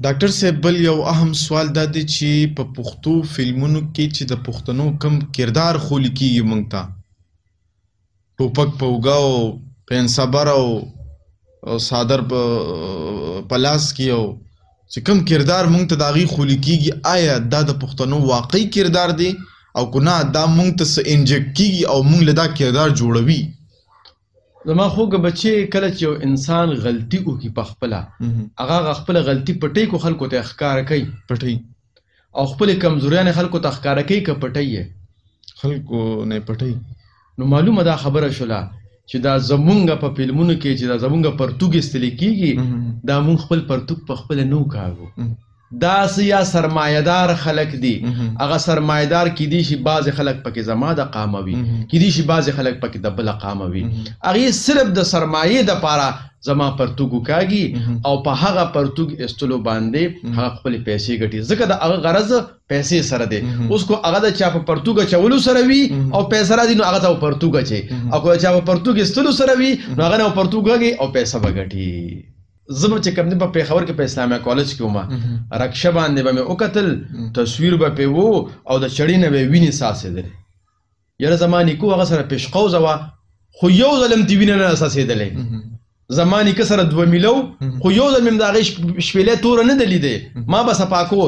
ډاکټر صاحب بل یو اهم سوال دا دی چې په پښتو فلمونو کې چې د پښتنو کم کردار خولي کېږي موږ ته ټوپک په اوږه او پنسبر او څادر په لاس کې او چې کم کردار موږ ته د هغې خولي کېږي آیا دا د پښتنو واقعي کردار دی او که نه دا موږ ته څه انجکټ کېږي او موږ له دا کردار جوړوي؟ زما خوږه بچې کله چې یو انسان غلطي وکړي په خپله هغه خپله غلطي پټۍ کو خلکو ته ښکاره کوي پټۍ او خپلې کمزوریانې خلکو ته ښکاره کوي که پټۍ یې خلکو نه پټۍ نو معلومه دا خبره شوله چې دا زمونږ په فلمونو کې چې دا زمونږ پرتوګ ایستلی کېږي دا مونږ خپل پرتوګ په خپله نه وکاږو داسې یا سرمایهدار خلک دي هغه سرمایهدار کیدی شي بعضې خلک پکې زما د قامه وي کیدی شي بعضې خلک پکې د بله قامه وي هغې صرف د سرمایې دپاره زما پرتوګ وکاږي او په هغه پرتوګ ایستلو باندې هغه خپلې پیسې ګټي ځکه د هغه غرض پیسې سره دی اوس کو هغه د چا په پرتوګ اچولو سره وي او پیسه راځي نو هغه ته پرتوګ اچوي او که د چا په پرتوګ ایستلو سره وي نو هغه نه پرتوګ اخلي او پیسه به ګټي زه به چې کوم دی په پېښور کې په اسلامیا کالج کې ومه رکشه باندې به مې وکتل تصویر به پې و او د چړې نه به یې وینې څاڅېدلې یاره زما نیکو هغه سره پیشقوزه وه خو یو ځل هم دې وینه نه څاڅېدلی زما نیکه سره 2 میلو خو یو ځل مې هم د هغې شپېلې توره نه ده لیدې ما به صفا کو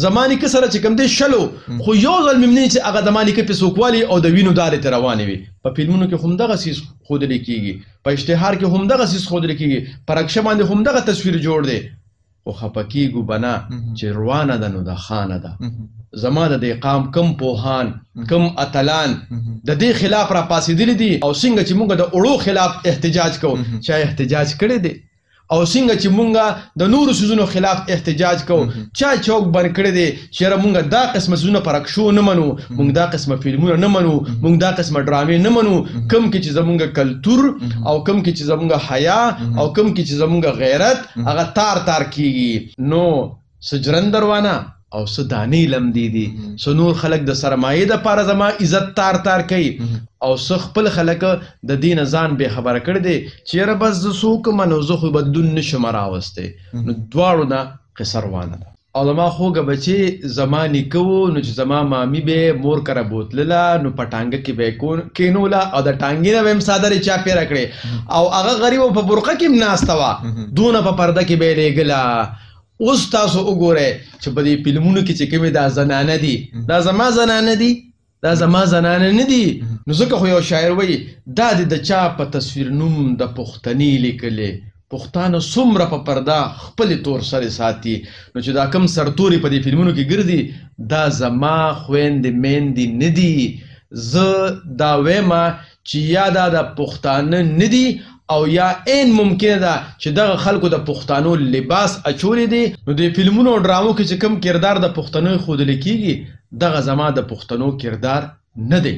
زما نیکه سره چې کوم دی 6 خو یو ځل مې نه چې هغه د ما نیکه پې څوکوالي او د وینو دارې ته روانې وي په فلمونو کې همدغه څیز ښودلی کېږي په اشتهار کې همدغه څیز ښودلی کېږي په رکشه باندې همدغه تصویر جوړ دی خو خفه کېږو به نه چې روانه ده نو د خانه ده زما د دې قام کم پوهان کم اتلان د دې خلاف را پاسېدلي دي او څنګه چې موږ د اوړو خلاف احتجاج کوو چا احتجاج کړی دی او څنګه چې مونږ د نورو څیزونو خلاف احتجاج کوو چا چوک بند کړی دی چې یاره مونږ دا قسمه څیزونه په رکشو نه منو مونږ دا قسمه فلمونه نه منو مونږ دا قسمه ډرامې نه منو کم کې چې زمونږ کلتور او کم کې چې زمونږ حیا او کم کې چې زمونږ غیرت هغه تار تار کېږي نو څه جرندر وانه او څه دانې لمدې دي څه نور خلک د سرمایې دپاره زما عزت تار تار کوي او څه خپل خلک د دې نه ځان بې خبره کړی دی چې یاره بس زه څه وکړم نو زه خو بدلون نه شم راوستی نو دواړو نه قصه روانه ده او زما خوږه بچې زما نیکه و نو چې زما مامي به مور کره بوتلله نو په ټانګه کې به یې کېنوله او د ټانګې نه به یې څادرې چاپېره کړې او هغه غریب په برقه کې هم ناسته وه دونه په پرده کې به یې لېږله اوس تاسو وګورئ چې په دې فلمونو کې چې کومې دا زنانه دي دا زما زنانه دي دا زما زنانه نه دي نو ځکه خو یو شاعر وایي دا د چا په تصویر نوم د پښتني لیکلې پښتانه څومره په پرده خپلې تور سرې ساتي نو چې دا کم سرتورې په دې فلمونو کې ګرځي دا زما خویندې میندې نه دي زه دا ویمه چې یا دا د پښتانه نه دي او یا این ممکنه ده چې دغه خلکو د پښتانو لباس اچولی دی نو د فلمونو او ډرامو کې چې کوم کردار د پښتنو ښودلی کېږي دغه زما د پښتنو کردار نه دی